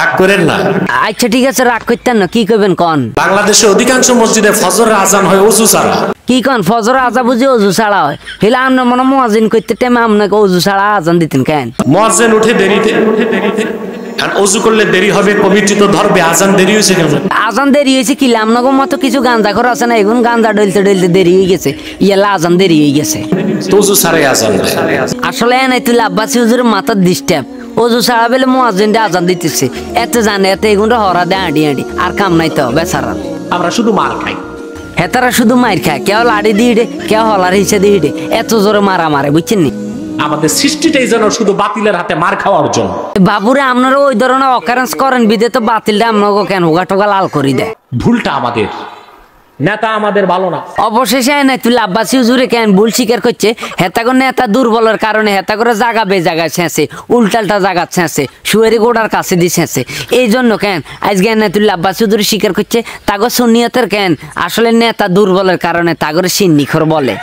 রাগ করেন না। আচ্ছা ঠিক আছে, রাগ করতেন না, কি করবেন কন? বাংলাদেশে অধিকাংশ মসজিদে ফজরের আজান হয় ওযু ছাড়া। কি কন ফজর আজা বুঝি অজু ছাড়া হয়? হেলে আপনি মনে মুয়াজ্জিন করতে টাইমে আপনাকে অজু ছাড়া আজান দিতেন কেন? মুয়াজ্জিন উঠে দেরিতে, আর অজু করলে দেরি হবে, কমিটি তো ধরবে, আজান দেরি হয়েছে কেন? আজান দেরি হয়েছে কি আপনাকে মতো কিছু গাঞ্জা ঘর আছে না, এখন গাঞ্জা ডলতে ডলতে দেরি হয়ে গেছে, ইয়ালা আজান দেরি হয়ে গেছে। তো অজু ছাড়াই আজান দেয়। আসলে এনাই তুই আব্বাসি হুজুরের মাথার ডিস্টার্ব, অজু ছাড়া বেলে মুয়াজ্জিন দিয়ে আজান দিতেছে, এতে জানে এতে এগুনটা হরা দেয় আঁটি আঁটি, আর কাম নাই তো বেচারা। আমরা শুধু মার খাই। হেতারা শুধু মাইর খায়, কেউ লাড়ি দিয়ে হিডে, কেউ হলার হিসে দিয়ে হিডে, এত জোরে মারা মারে, বুঝছেন নি? আমাদের সৃষ্টিটাই যেন শুধু বাতিলের হাতে মার খাওয়ার জন্য। বাবুরে আপনারা ওই ধরনের অকারেন্স করেন বিদে তো বাতিলটা আপনাকে কেন হোগা টোকা লাল করে দেয়। ভুলটা আমাদের, নেতা আমাদের ভালো না। অবশেষে নাই তুই আব্বাসি হুজুরে কেন ভুল স্বীকার করছে, হেতা করে নেতা দুর্বলের কারণে হেতা করে জাগা বে জায়গায় ছেঁচে, উল্টালটা জায়গা ছেঁচে, সুয়েরি গোড়ার কাছে দিয়ে ছেঁচে। এই জন্য কেন আজকে নেতুল্লা আব্বাসি হুজুরে স্বীকার করছে তাগো সুন্নিয়তের কেন আসলে নেতা দুর্বলের কারণে তাগরে সিন্নিখর বলে।